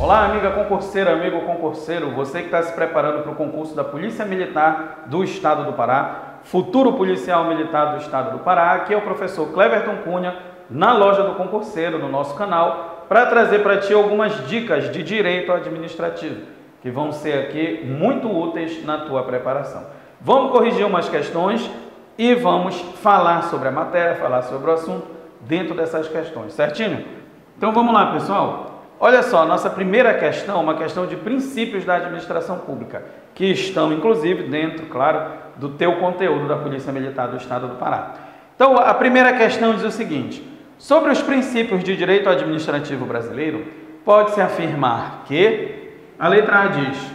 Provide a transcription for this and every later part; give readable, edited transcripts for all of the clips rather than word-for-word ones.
Olá, amiga concurseira, amigo concurseiro, você que está se preparando para o concurso da Polícia Militar do Estado do Pará, futuro policial militar do Estado do Pará. Aqui é o professor Cleverton Cunha, na loja do concurseiro, no nosso canal, para trazer para ti algumas dicas de direito administrativo, que vão ser aqui muito úteis na tua preparação. Vamos corrigir umas questões e vamos falar sobre a matéria, falar sobre o assunto dentro dessas questões, certinho? Então vamos lá, pessoal. Olha só, nossa primeira questão, uma questão de princípios da administração pública, que estão, inclusive, dentro, claro, do teu conteúdo da Polícia Militar do Estado do Pará. Então, a primeira questão diz o seguinte: sobre os princípios de direito administrativo brasileiro, pode-se afirmar que, a letra A diz,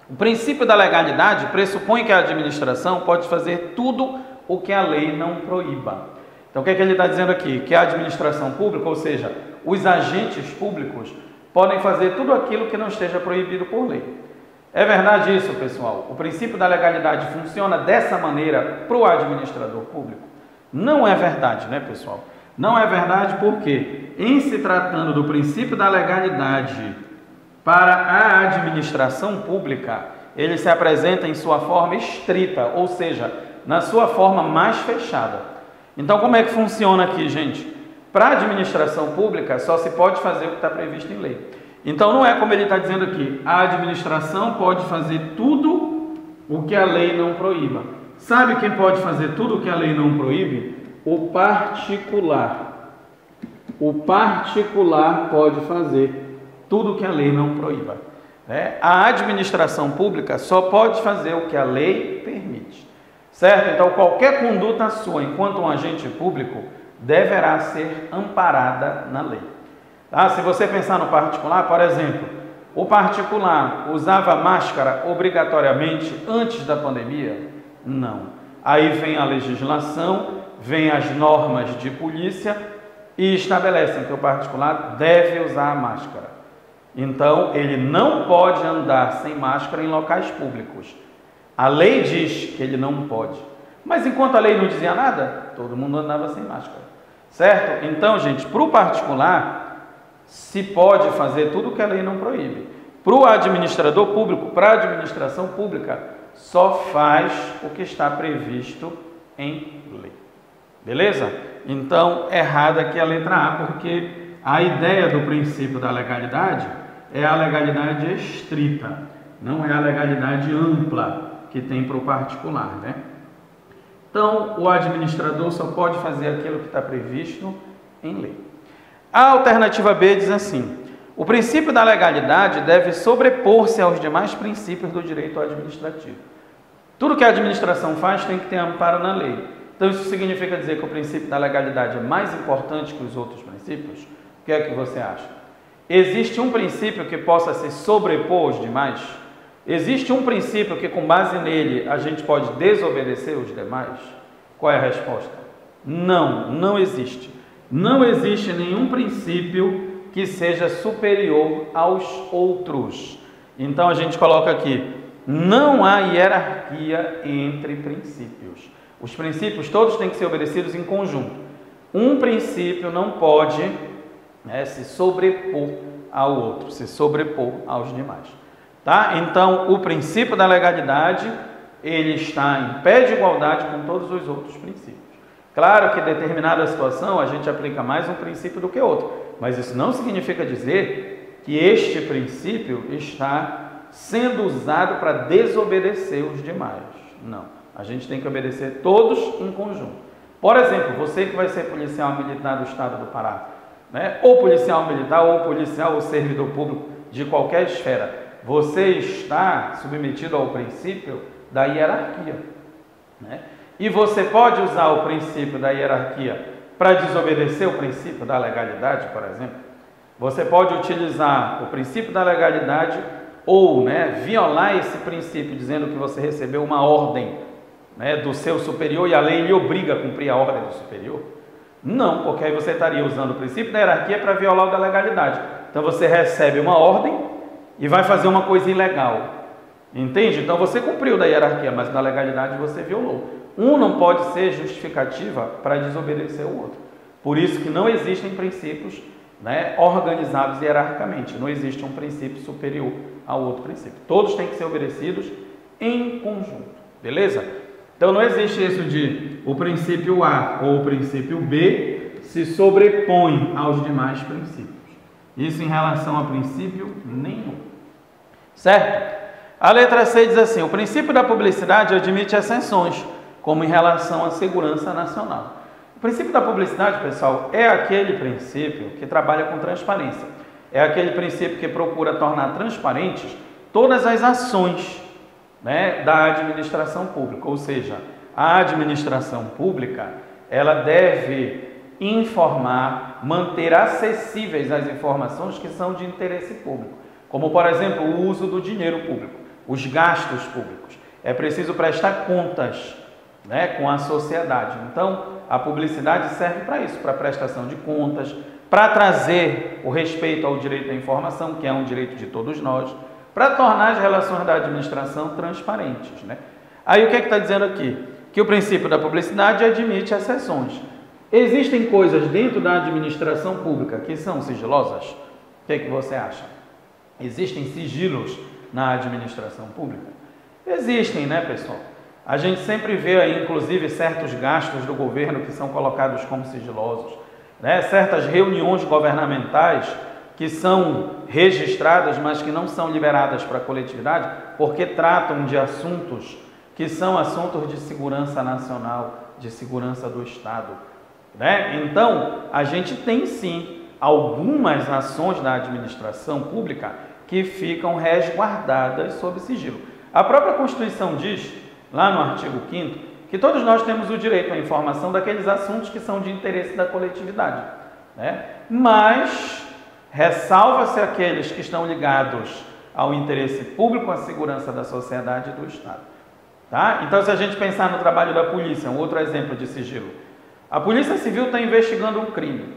o princípio da legalidade pressupõe que a administração pode fazer tudo o que a lei não proíba. Então, o que é que ele está dizendo aqui? Que a administração pública, ou seja, os agentes públicos, podem fazer tudo aquilo que não esteja proibido por lei. É verdade isso, pessoal? O princípio da legalidade funciona dessa maneira para o administrador público? Não é verdade, né, pessoal? Não é verdade porque, em se tratando do princípio da legalidade para a administração pública, ele se apresenta em sua forma estrita, ou seja, na sua forma mais fechada. Então, como é que funciona aqui, gente? Para a administração pública, só se pode fazer o que está previsto em lei. Então, não é como ele está dizendo aqui, a administração pode fazer tudo o que a lei não proíba. Sabe quem pode fazer tudo o que a lei não proíbe? O particular. O particular pode fazer tudo o que a lei não proíba. A administração pública só pode fazer o que a lei permite. Certo? Então, qualquer conduta sua enquanto um agente público deverá ser amparada na lei. Tá? Se você pensar no particular, por exemplo, o particular usava máscara obrigatoriamente antes da pandemia? Não. Aí vem a legislação, vem as normas de polícia e estabelecem que o particular deve usar a máscara. Então, ele não pode andar sem máscara em locais públicos. A lei diz que ele não pode. Mas enquanto a lei não dizia nada, todo mundo andava sem máscara. Certo? Então, gente, para o particular, se pode fazer tudo o que a lei não proíbe. Para o administrador público, para a administração pública, só faz o que está previsto em lei. Beleza? Então, errada aqui a letra A, porque a ideia do princípio da legalidade é a legalidade estrita, não é a legalidade ampla que tem para o particular, né? Então, o administrador só pode fazer aquilo que está previsto em lei. A alternativa B diz assim: o princípio da legalidade deve sobrepor-se aos demais princípios do direito administrativo. Tudo que a administração faz tem que ter amparo na lei. Então, isso significa dizer que o princípio da legalidade é mais importante que os outros princípios? O que é que você acha? Existe um princípio que possa se sobrepor aos demais? Existe um princípio que, com base nele, a gente pode desobedecer os demais? Qual é a resposta? Não, não existe. Não existe nenhum princípio que seja superior aos outros. Então, a gente coloca aqui, não há hierarquia entre princípios. Os princípios todos têm que ser obedecidos em conjunto. Um princípio não pode se sobrepor ao outro, se sobrepor aos demais. Tá? Então, o princípio da legalidade, ele está em pé de igualdade com todos os outros princípios. Claro que em determinada situação a gente aplica mais um princípio do que outro, mas isso não significa dizer que este princípio está sendo usado para desobedecer os demais. Não, a gente tem que obedecer todos em conjunto. Por exemplo, você que vai ser policial militar do Estado do Pará, né? Ou policial militar, ou policial ou servidor público de qualquer esfera, você está submetido ao princípio da hierarquia, né? E você pode usar o princípio da hierarquia para desobedecer o princípio da legalidade, por exemplo. Você pode utilizar o princípio da legalidade ou violar esse princípio, dizendo que você recebeu uma ordem do seu superior e a lei lhe obriga a cumprir a ordem do superior. Não, porque aí você estaria usando o princípio da hierarquia para violar o da legalidade. Então você recebe uma ordem e vai fazer uma coisa ilegal. Entende? Então você cumpriu da hierarquia, mas da legalidade você violou. Um não pode ser justificativa para desobedecer o outro. Por isso que não existem princípios né, organizados hierarquicamente. Não existe um princípio superior ao outro princípio. Todos têm que ser obedecidos em conjunto, beleza? Então não existe isso de o princípio A ou o princípio B se sobrepõe aos demais princípios. Isso em relação a princípio nenhum. Certo? A letra C diz assim: o princípio da publicidade admite exceções, como em relação à segurança nacional. O princípio da publicidade, pessoal, é aquele princípio que trabalha com transparência. É aquele princípio que procura tornar transparentes todas as ações, né, da administração pública. Ou seja, a administração pública, ela deve informar, manter acessíveis as informações que são de interesse público, como, por exemplo, o uso do dinheiro público, os gastos públicos. É preciso prestar contas, né, com a sociedade. Então, a publicidade serve para isso, para prestação de contas, para trazer o respeito ao direito à informação, que é um direito de todos nós, para tornar as relações da administração transparentes, né? Aí o que é que está dizendo aqui? Que o princípio da publicidade admite exceções. Existem coisas dentro da administração pública que são sigilosas? O que é que você acha? Existem sigilos na administração pública? Existem, né, pessoal? A gente sempre vê aí, inclusive, certos gastos do governo que são colocados como sigilosos, né? Certas reuniões governamentais que são registradas, mas que não são liberadas para a coletividade, porque tratam de assuntos que são assuntos de segurança nacional, de segurança do Estado, né? Então, a gente tem sim algumas ações da administração pública que ficam resguardadas sob sigilo. A própria Constituição diz, lá no artigo 5º, que todos nós temos o direito à informação daqueles assuntos que são de interesse da coletividade, né? Mas ressalva-se aqueles que estão ligados ao interesse público, à segurança da sociedade e do Estado. Tá? Então, se a gente pensar no trabalho da polícia, um outro exemplo de sigilo, a Polícia Civil está investigando um crime.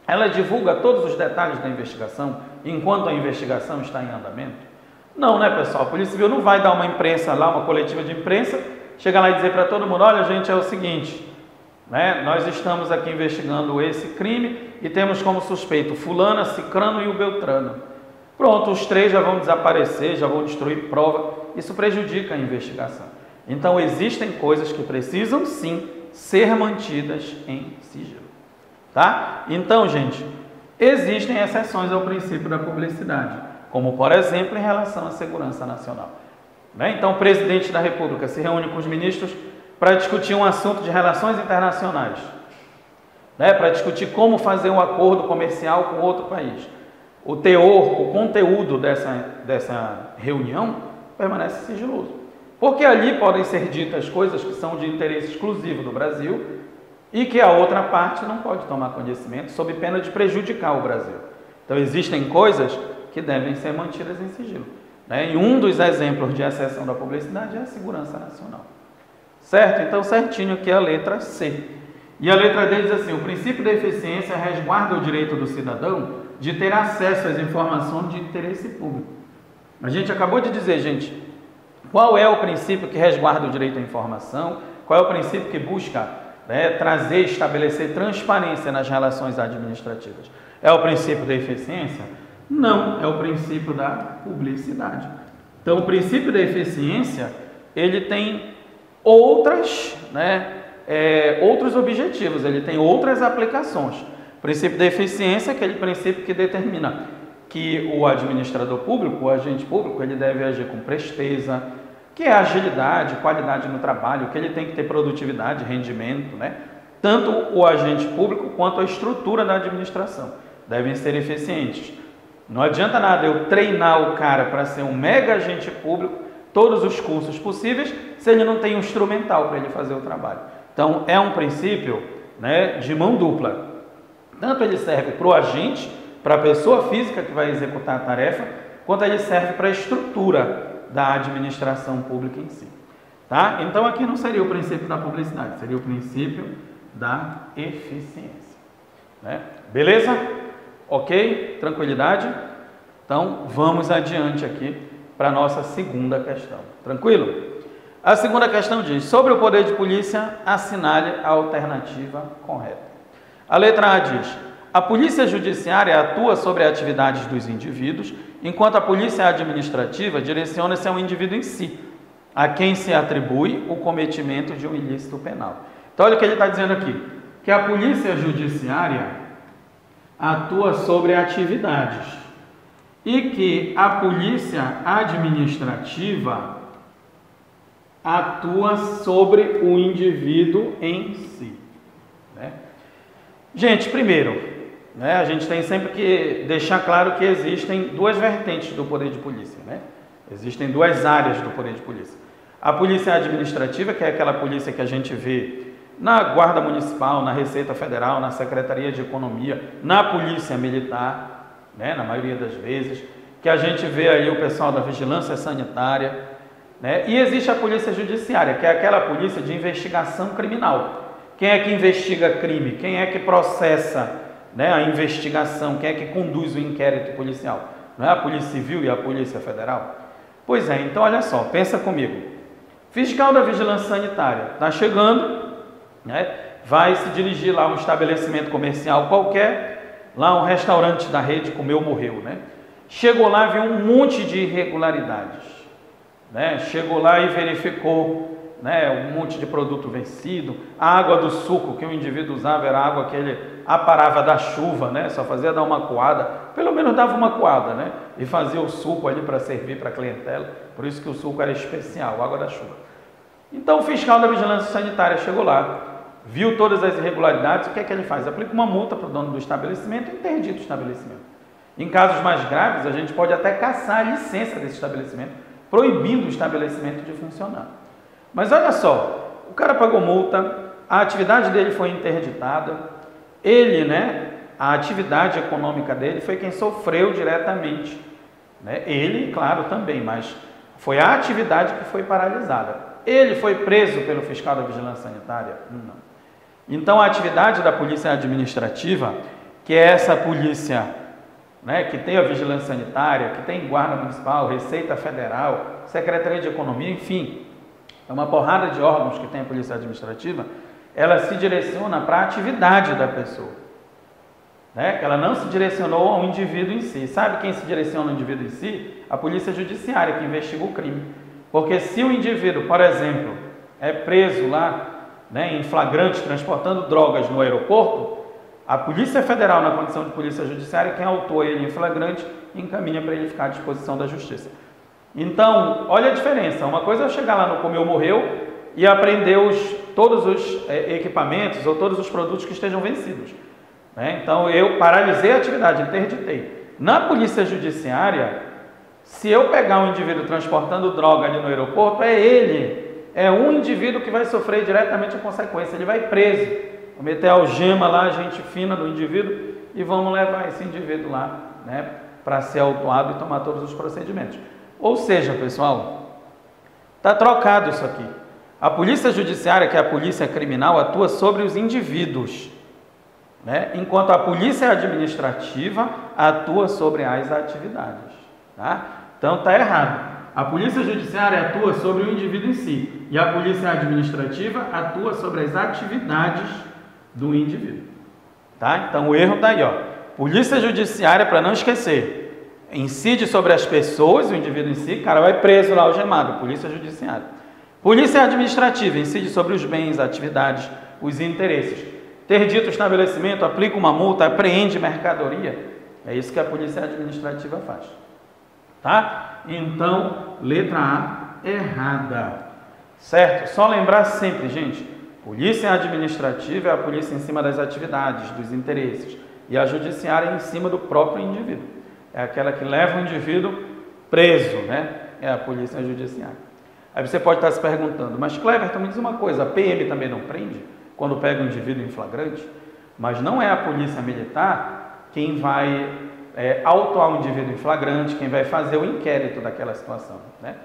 Ela divulga todos os detalhes da investigação enquanto a investigação está em andamento? Não, né, pessoal? A Polícia Civil não vai dar uma imprensa lá, uma coletiva de imprensa, chegar lá e dizer para todo mundo: olha, gente, é o seguinte, né, nós estamos aqui investigando esse crime e temos como suspeito fulana, cicrano e o beltrano. Pronto, os três já vão desaparecer, já vão destruir prova. Isso prejudica a investigação. Então, existem coisas que precisam, sim, ser mantidas em sigilo. Tá? Então, gente, existem exceções ao princípio da publicidade, como, por exemplo, em relação à segurança nacional. Né? Então, o presidente da República se reúne com os ministros para discutir um assunto de relações internacionais, né? Para discutir como fazer um acordo comercial com outro país. O teor, o conteúdo dessa reunião permanece sigiloso, porque ali podem ser ditas coisas que são de interesse exclusivo do Brasil e que a outra parte não pode tomar conhecimento, sob pena de prejudicar o Brasil. Então, existem coisas que devem ser mantidas em sigilo, né? E um dos exemplos de exceção da publicidade é a segurança nacional. Certo? Então, certinho aqui a letra C. E a letra D diz assim: o princípio da eficiência resguarda o direito do cidadão de ter acesso às informações de interesse público. A gente acabou de dizer, gente, qual é o princípio que resguarda o direito à informação, qual é o princípio que busca, né, trazer, estabelecer transparência nas relações administrativas. É o princípio da eficiência? Não, é o princípio da publicidade. Então, o princípio da eficiência, ele tem outros objetivos, ele tem outras aplicações. O princípio da eficiência é aquele princípio que determina que o administrador público, o agente público, ele deve agir com presteza, que é agilidade, qualidade no trabalho, que ele tem que ter produtividade, rendimento, né? Tanto o agente público quanto a estrutura da administração devem ser eficientes. Não adianta nada eu treinar o cara para ser um mega agente público, todos os cursos possíveis, se ele não tem um instrumental para ele fazer o trabalho. Então, é um princípio, né, de mão dupla. Tanto ele serve para o agente, para a pessoa física que vai executar a tarefa, quanto ele serve para a estrutura da administração pública em si. Tá? Então, aqui não seria o princípio da publicidade, seria o princípio da eficiência. Né? Beleza? Ok? Tranquilidade? Então, vamos adiante aqui para a nossa segunda questão. Tranquilo? A segunda questão diz: sobre o poder de polícia, assinale a alternativa correta. A letra A diz: A polícia judiciária atua sobre as atividades dos indivíduos, enquanto a polícia administrativa direciona-se ao indivíduo em si, a quem se atribui o cometimento de um ilícito penal. Então, olha o que ele está dizendo aqui, que a polícia judiciária atua sobre atividades e que a polícia administrativa atua sobre o indivíduo em si. Né? Gente, primeiro, né, a gente tem sempre que deixar claro que existem duas vertentes do poder de polícia. Né? Existem duas áreas do poder de polícia. A polícia administrativa, que é aquela polícia que a gente vê na Guarda Municipal, na Receita Federal, na Secretaria de Economia, na Polícia Militar, né, na maioria das vezes, que a gente vê aí o pessoal da Vigilância Sanitária, né, e existe a Polícia Judiciária, que é aquela polícia de investigação criminal. Quem é que investiga crime? Quem é que processa, né, a investigação? Quem é que conduz o inquérito policial? Não é a Polícia Civil e a Polícia Federal? Pois é, então olha só, pensa comigo. Fiscal da Vigilância Sanitária está chegando, né, vai se dirigir lá a um estabelecimento comercial qualquer, lá um restaurante da rede Comeu Morreu, né? Chegou lá, viu um monte de irregularidades, né? Chegou lá e verificou, né, um monte de produto vencido, a água do suco que o indivíduo usava era água que ele aparava da chuva, né? Só fazia dar uma coada, pelo menos dava uma coada, né? E fazia o suco ali para servir para a clientela, por isso que o suco era especial, água da chuva. Então o fiscal da Vigilância Sanitária chegou lá, viu todas as irregularidades, o que é que ele faz? Aplica uma multa para o dono do estabelecimento e interdita o estabelecimento. Em casos mais graves, a gente pode até cassar a licença desse estabelecimento, proibindo o estabelecimento de funcionar. Mas olha só, o cara pagou multa, a atividade dele foi interditada, ele, né, a atividade econômica dele foi quem sofreu diretamente. Né? Ele, claro, também, mas foi a atividade que foi paralisada. Ele foi preso pelo fiscal da Vigilância Sanitária? Não. Então, a atividade da polícia administrativa, que é essa polícia, né, que tem a Vigilância Sanitária, que tem Guarda Municipal, Receita Federal, Secretaria de Economia, enfim, é uma porrada de órgãos que tem a polícia administrativa, ela se direciona para a atividade da pessoa. Né? Ela não se direcionou ao indivíduo em si. Sabe quem se direciona ao indivíduo em si? A polícia judiciária, que investiga o crime. Porque se o indivíduo, por exemplo, é preso lá, né, em flagrante, transportando drogas no aeroporto, a Polícia Federal, na condição de polícia judiciária, quem autua ele em flagrante, encaminha para ele ficar à disposição da Justiça. Então, olha a diferença. Uma coisa é eu chegar lá no Comeu Morreu e apreender todos os equipamentos ou todos os produtos que estejam vencidos. Né? Então, eu paralisei a atividade, interditei. Na Polícia Judiciária, se eu pegar um indivíduo transportando droga ali no aeroporto, é um indivíduo que vai sofrer diretamente a consequência, ele vai preso, vou meter a algema lá, a gente fina do indivíduo e vamos levar esse indivíduo lá, né, para ser autuado e tomar todos os procedimentos. Ou seja, pessoal, está trocado isso aqui. A polícia judiciária, que é a polícia criminal, atua sobre os indivíduos, né, enquanto a polícia administrativa atua sobre as atividades. Tá? Então está errado. A polícia judiciária atua sobre o indivíduo em si e a polícia administrativa atua sobre as atividades do indivíduo. Tá? Então o erro está aí, ó. Polícia judiciária, para não esquecer, incide sobre as pessoas, o indivíduo em si, o cara vai preso lá, algemado, polícia judiciária. Polícia administrativa incide sobre os bens, atividades, os interesses. Interdita o estabelecimento, aplica uma multa, apreende mercadoria. É isso que a polícia administrativa faz. Tá? Então, letra A, errada. Certo? Só lembrar sempre, gente, polícia administrativa é a polícia em cima das atividades, dos interesses, e a judiciária em cima do próprio indivíduo. É aquela que leva o indivíduo preso, né? É a polícia judiciária. Aí você pode estar se perguntando, mas Cleverton, me diz uma coisa, a PM também não prende quando pega um indivíduo em flagrante? Mas não é a polícia militar quem vai autuar um indivíduo em flagrante, quem vai fazer o inquérito daquela situação. Né?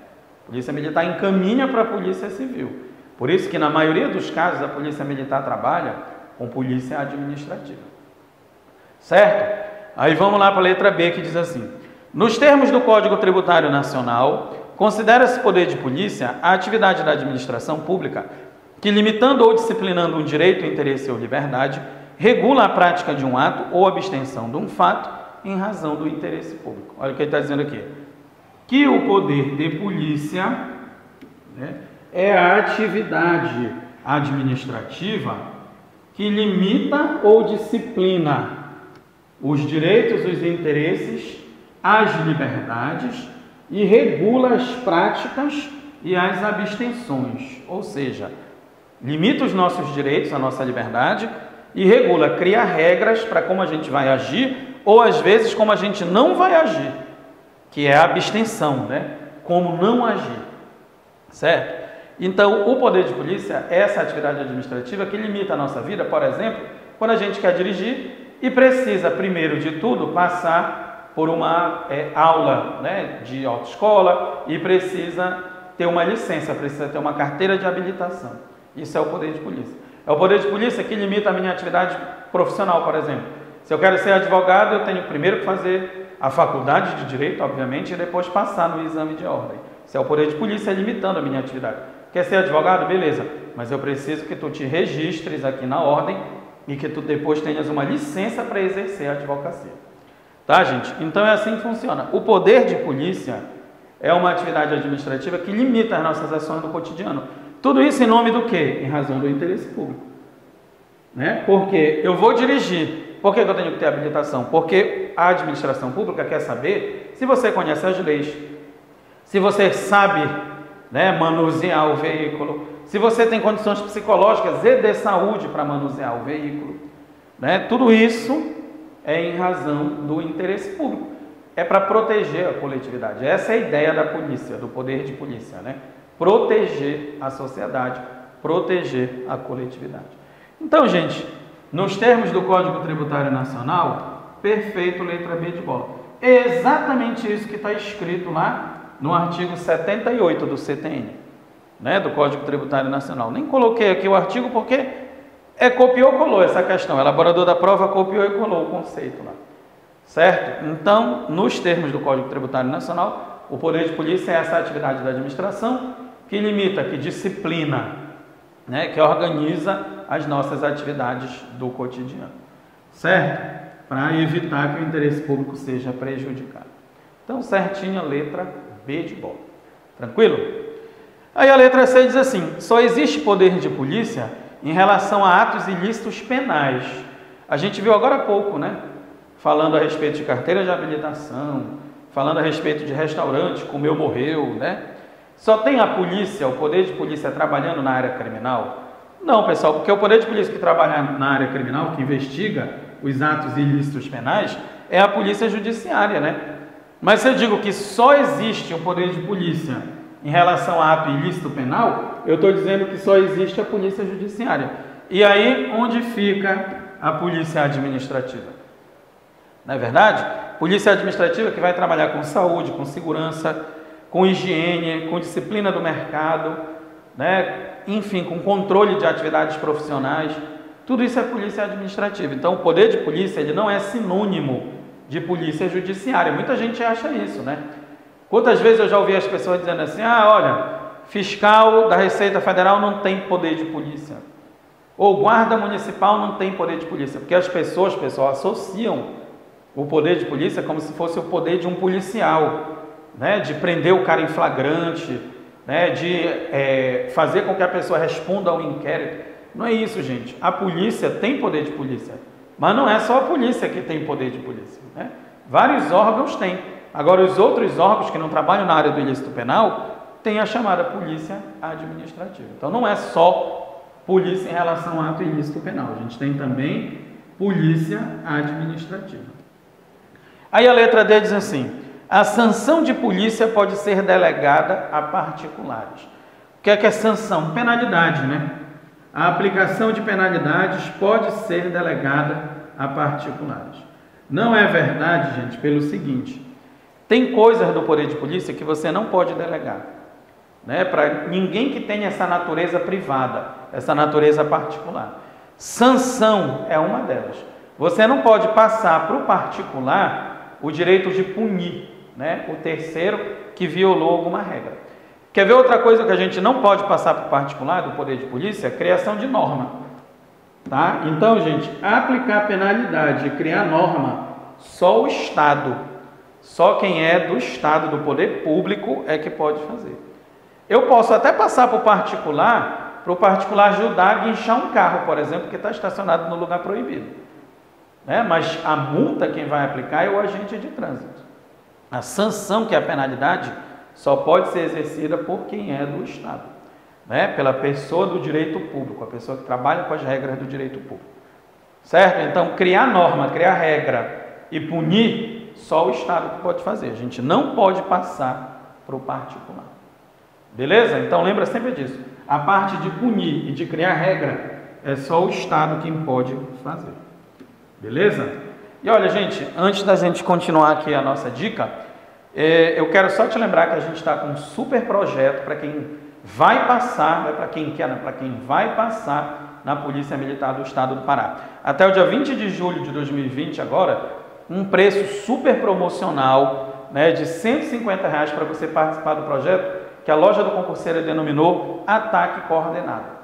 A polícia militar encaminha para a polícia civil. Por isso que na maioria dos casos a polícia militar trabalha com polícia administrativa. Certo? Aí vamos lá para a letra B, que diz assim: nos termos do Código Tributário Nacional, considera-se poder de polícia a atividade da administração pública que, limitando ou disciplinando um direito, interesse ou liberdade, regula a prática de um ato ou abstenção de um fato em razão do interesse público. Olha o que ele está dizendo aqui. Que o poder de polícia, né, é a atividade administrativa que limita ou disciplina os direitos, os interesses, as liberdades e regula as práticas e as abstenções, ou seja, limita os nossos direitos, a nossa liberdade e regula, cria regras para como a gente vai agir ou às vezes como a gente não vai agir, que é a abstenção, né? Como não agir, certo? Então, o poder de polícia é essa atividade administrativa que limita a nossa vida, por exemplo, quando a gente quer dirigir e precisa, primeiro de tudo, passar por uma aula, né, de autoescola e precisa ter uma licença, precisa ter uma carteira de habilitação. Isso é o poder de polícia. É o poder de polícia que limita a minha atividade profissional, por exemplo. Se eu quero ser advogado, eu tenho primeiro que fazer a faculdade de Direito, obviamente, e depois passar no exame de ordem. Isso é o poder de polícia limitando a minha atividade. Quer ser advogado? Beleza, mas eu preciso que tu te registres aqui na ordem e que tu depois tenhas uma licença para exercer a advocacia. Tá, gente? Então é assim que funciona. O poder de polícia é uma atividade administrativa que limita as nossas ações no cotidiano. Tudo isso em nome do quê? Em razão do interesse público. Né? Porque eu vou dirigir. Por que eu tenho que ter habilitação? Porque a administração pública quer saber se você conhece as leis, se você sabe, né, manusear o veículo, se você tem condições psicológicas e de saúde para manusear o veículo, né? Tudo isso é em razão do interesse público, é para proteger a coletividade. Essa é a ideia da polícia, do poder de polícia, né? Proteger a sociedade, proteger a coletividade. Então, gente, nos termos do Código Tributário Nacional, perfeito, letra B de bola. É exatamente isso que está escrito lá no artigo 78 do CTN, né, do Código Tributário Nacional. Nem coloquei aqui o artigo porque copiou e colou essa questão. O elaborador da prova copiou e colou o conceito lá. Certo? Então, nos termos do Código Tributário Nacional, o poder de polícia é essa atividade da administração que limita, que disciplina, né, que organiza as nossas atividades do cotidiano. Certo? Para evitar que o interesse público seja prejudicado. Então, certinho a letra B de bola. Tranquilo? Aí a letra C diz assim: só existe poder de polícia em relação a atos ilícitos penais. A gente viu agora há pouco, né? Falando a respeito de carteira de habilitação, falando a respeito de restaurante, comeu, morreu, né? Só tem a polícia, o poder de polícia trabalhando na área criminal? Não, pessoal, porque o poder de polícia que trabalha na área criminal, que investiga os atos ilícitos penais, é a polícia judiciária, né? Mas se eu digo que só existe o poder de polícia em relação a ato ilícito penal, eu estou dizendo que só existe a polícia judiciária. E aí, onde fica a polícia administrativa? Não é verdade? Polícia administrativa que vai trabalhar com saúde, com segurança, com higiene, com disciplina do mercado, né? Enfim, com controle de atividades profissionais. Tudo isso é polícia administrativa. Então, o poder de polícia ele não é sinônimo de polícia judiciária. Muita gente acha isso, né? Quantas vezes eu já ouvi as pessoas dizendo assim: ah, olha, fiscal da Receita Federal não tem poder de polícia. Ou guarda municipal não tem poder de polícia. Porque as pessoas, pessoal, associam o poder de polícia como se fosse o poder de um policial, né? De prender o cara em flagrante, né? De fazer com que a pessoa responda ao inquérito. Não é isso, gente. A polícia tem poder de polícia, mas não é só a polícia que tem poder de polícia, né? Vários órgãos têm. Agora, os outros órgãos que não trabalham na área do ilícito penal têm a chamada polícia administrativa. Então, não é só polícia em relação ao ato ilícito penal. A gente tem também polícia administrativa. Aí a letra D diz assim: a sanção de polícia pode ser delegada a particulares. O que é sanção? Penalidade, né? A aplicação de penalidades pode ser delegada a particulares. Não é verdade, gente, pelo seguinte: tem coisas do poder de polícia que você não pode delegar, né? Para ninguém que tenha essa natureza privada, essa natureza particular. Sanção é uma delas. Você não pode passar para o particular o direito de punir, né, o terceiro que violou alguma regra. Quer ver outra coisa que a gente não pode passar para o particular do poder de polícia? Criação de norma. tá? Então, gente, aplicar penalidade e criar norma, só o Estado, só quem é do Estado, do poder público é que pode fazer. Eu posso até passar para o particular ajudar a guinchar um carro, por exemplo, que está estacionado no lugar proibido, né? Mas a multa quem vai aplicar é o agente de trânsito. A sanção, que é a penalidade, só pode ser exercida por quem é do Estado, né? Pela pessoa do direito público, a pessoa que trabalha com as regras do direito público, certo? Então, criar norma, criar regra e punir, só o Estado que pode fazer. A gente não pode passar para o particular. Beleza? Então, lembra sempre disso. A parte de punir e de criar regra é só o Estado quem pode fazer. Beleza? E olha, gente, antes da gente continuar aqui a nossa dica, eu quero só te lembrar que a gente está com um super projeto para quem vai passar, para quem quer, para quem vai passar na Polícia Militar do Estado do Pará. Até o dia 20 de julho de 2020, agora, um preço super promocional, né, de R$ 150 para você participar do projeto, que a loja do concurseiro denominou Ataque Coordenado.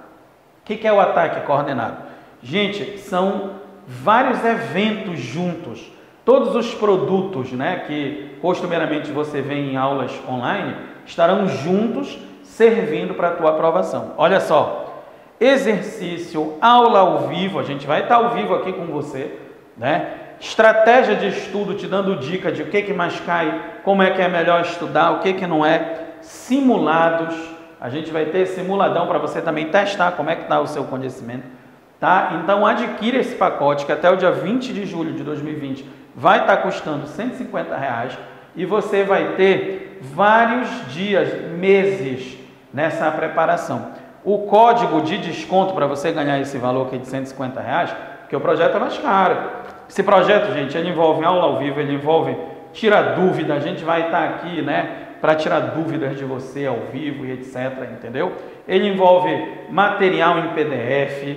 O que é o ataque coordenado? Gente, são vários eventos juntos. Todos os produtos, né, que costumeiramente você vê em aulas online, estarão juntos servindo para a tua aprovação. Olha só, exercício, aula ao vivo, a gente vai estar ao vivo aqui com você, né? Estratégia de estudo, te dando dica de o que mais cai, como é que é melhor estudar, o que não é. Simulados, a gente vai ter simuladão para você também testar como é que está o seu conhecimento, tá? Então adquira esse pacote que até o dia 20 de julho de 2020 vai estar custando R$ 150 e você vai ter vários dias, meses nessa preparação. O código de desconto para você ganhar esse valor aqui de R$ 150, porque o projeto é mais caro. Esse projeto, gente, ele envolve aula ao vivo, ele envolve tirar dúvida, a gente vai estar aqui, né, para tirar dúvidas de você ao vivo e etc, entendeu? Ele envolve material em PDF,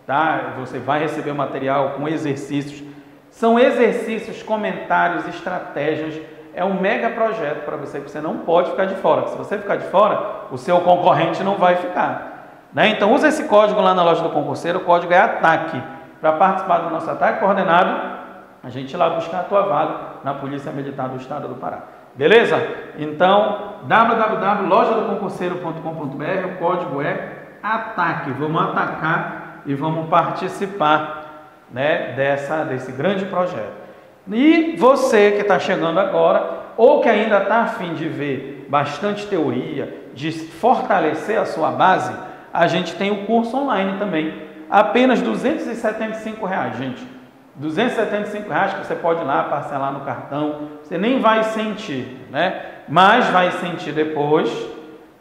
tá? Você vai receber o material com exercícios. São exercícios, comentários, estratégias. É um mega projeto para você, que você não pode ficar de fora. Se você ficar de fora, o seu concorrente não vai ficar, né? Então, usa esse código lá na loja do concurseiro, o código é ATAQUE. Para participar do nosso ataque coordenado, a gente ir lá buscar a tua vaga na Polícia Militar do Estado do Pará. Beleza? Então, www.lojadoconcurseiro.com.br, o código é ATAQUE. Vamos atacar e vamos participar, né, desse grande projeto. E você que está chegando agora, ou que ainda está a fim de ver bastante teoria, de fortalecer a sua base, a gente tem o curso online também. Apenas R$ 275, gente. R$ 275 que você pode ir lá parcelar no cartão. Você nem vai sentir, né? Mas vai sentir depois,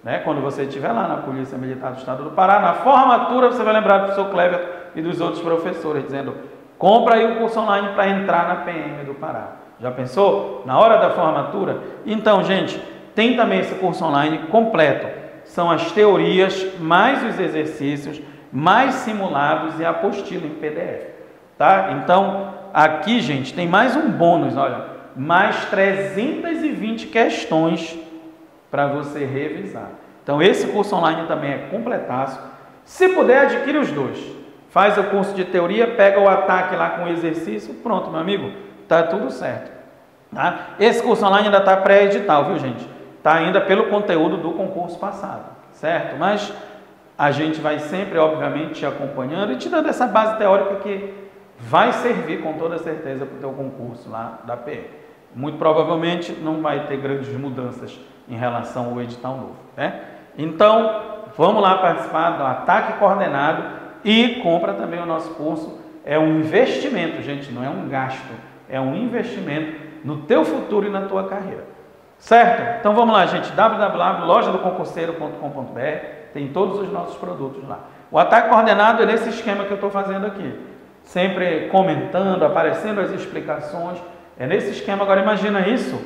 né? Quando você estiver lá na Polícia Militar do Estado do Pará, na formatura, você vai lembrar do professor Cleverton e dos outros professores, dizendo: compra aí o curso online para entrar na PM do Pará. Já pensou? Na hora da formatura? Então, gente, tem também esse curso online completo. São as teorias, mais os exercícios, mais simulados e a apostila em PDF, tá? Então, aqui, gente, tem mais um bônus, olha, mais 320 questões para você revisar. Então, esse curso online também é completaço. Se puder, adquire os dois. Faz o curso de teoria, pega o ataque lá com o exercício, pronto, meu amigo, tá tudo certo, tá? Esse curso online ainda está pré-edital, viu, gente? Tá ainda pelo conteúdo do concurso passado, certo? Mas a gente vai sempre, obviamente, te acompanhando e te dando essa base teórica que vai servir com toda certeza para o teu concurso lá da PM. Muito provavelmente não vai ter grandes mudanças em relação ao edital novo, né? Então, vamos lá participar do ataque coordenado e compra também o nosso curso. É um investimento, gente, não é um gasto, é um investimento no teu futuro e na tua carreira, certo? Então vamos lá, gente, www.lojadoconcurseiro.com.br, tem todos os nossos produtos lá. O ataque coordenado é nesse esquema que eu estou fazendo aqui, sempre comentando, aparecendo as explicações, é nesse esquema. Agora imagina isso,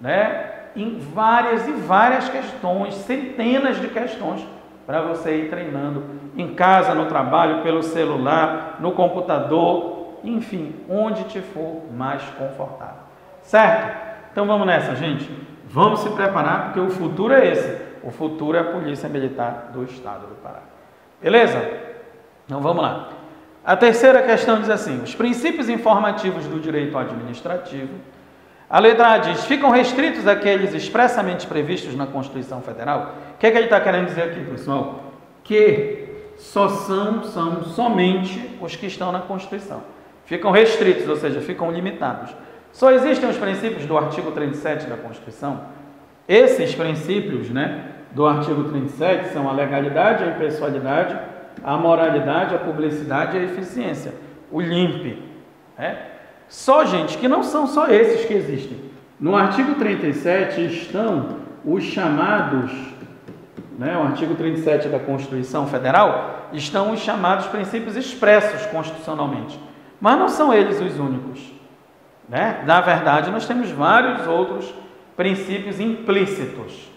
né, em várias e várias questões, centenas de questões, para você ir treinando em casa, no trabalho, pelo celular, no computador, enfim, onde te for mais confortável, certo? Então vamos nessa, gente, vamos se preparar, porque o futuro é esse. O futuro é a Polícia Militar do Estado do Pará. Beleza? Então vamos lá. A terceira questão diz assim: os princípios informativos do direito administrativo. A letra A diz: ficam restritos àqueles expressamente previstos na Constituição Federal. O que é que ele está querendo dizer aqui, pessoal? Que são somente os que estão na Constituição. Ficam restritos, ou seja, ficam limitados. Só existem os princípios do artigo 37 da Constituição. Esses princípios, do artigo 37 são a legalidade, a impessoalidade, a moralidade, a publicidade e a eficiência. O LIMP. Só, gente, que não são só esses que existem. No artigo 37 estão os chamados, o artigo 37 da Constituição Federal, estão os chamados princípios expressos constitucionalmente. Mas não são eles os únicos. Na verdade, nós temos vários outros princípios implícitos,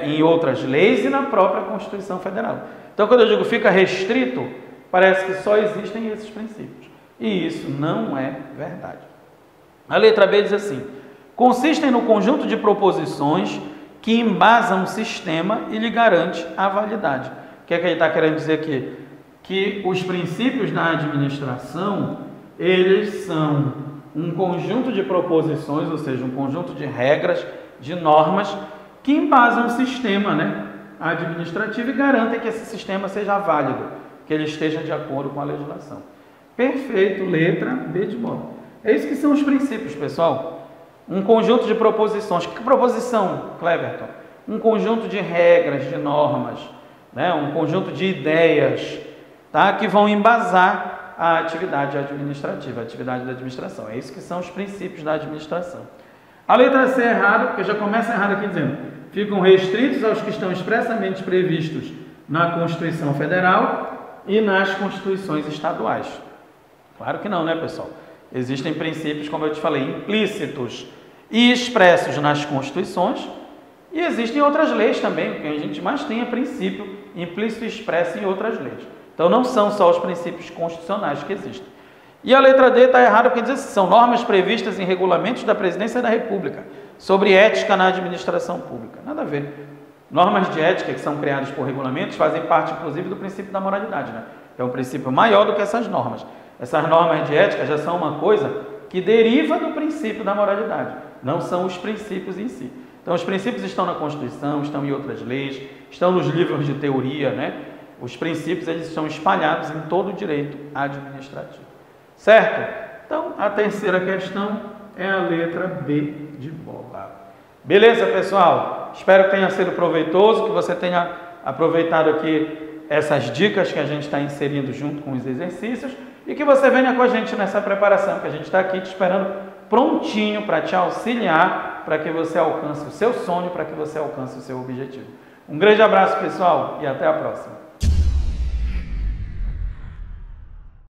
em outras leis e na própria Constituição Federal. Então, quando eu digo fica restrito, parece que só existem esses princípios. E isso não é verdade. A letra B diz assim: consistem no conjunto de proposições que embasam o sistema e lhe garante a validade. O que é que ele está querendo dizer aqui? Que os princípios da administração, eles são um conjunto de proposições, ou seja, um conjunto de regras, de normas, que embasam o sistema administrativo e garantem que esse sistema seja válido, que ele esteja de acordo com a legislação. Perfeito, letra B de bola. É isso que são os princípios, pessoal. Um conjunto de proposições. Que proposição, Cleverton? Um conjunto de regras, de normas, um conjunto de ideias, que vão embasar a atividade administrativa, a atividade da administração. É isso que são os princípios da administração. A letra C é errada, porque já começa errado aqui dizendo: ficam restritos aos que estão expressamente previstos na Constituição Federal e nas Constituições estaduais. Claro que não, pessoal? Existem princípios, como eu te falei, implícitos e expressos nas Constituições, e existem outras leis também, porque a gente mais tem princípio implícito e expresso em outras leis. Então, não são só os princípios constitucionais que existem. E a letra D está errada porque diz assim: são normas previstas em regulamentos da Presidência da República sobre ética na administração pública. Nada a ver. Normas de ética que são criadas por regulamentos fazem parte, inclusive, do princípio da moralidade. É um princípio maior do que essas normas. Essas normas de ética já são uma coisa que deriva do princípio da moralidade, não são os princípios em si. Então, os princípios estão na Constituição, estão em outras leis, estão nos livros de teoria, Os princípios, eles estão espalhados em todo o direito administrativo. Certo? Então, a terceira questão é a letra B de bola. Beleza, pessoal? Espero que tenha sido proveitoso, que você tenha aproveitado aqui essas dicas que a gente está inserindo junto com os exercícios e que você venha com a gente nessa preparação, que a gente está aqui te esperando prontinho para te auxiliar, para que você alcance o seu sonho, para que você alcance o seu objetivo. Um grande abraço, pessoal, e até a próxima.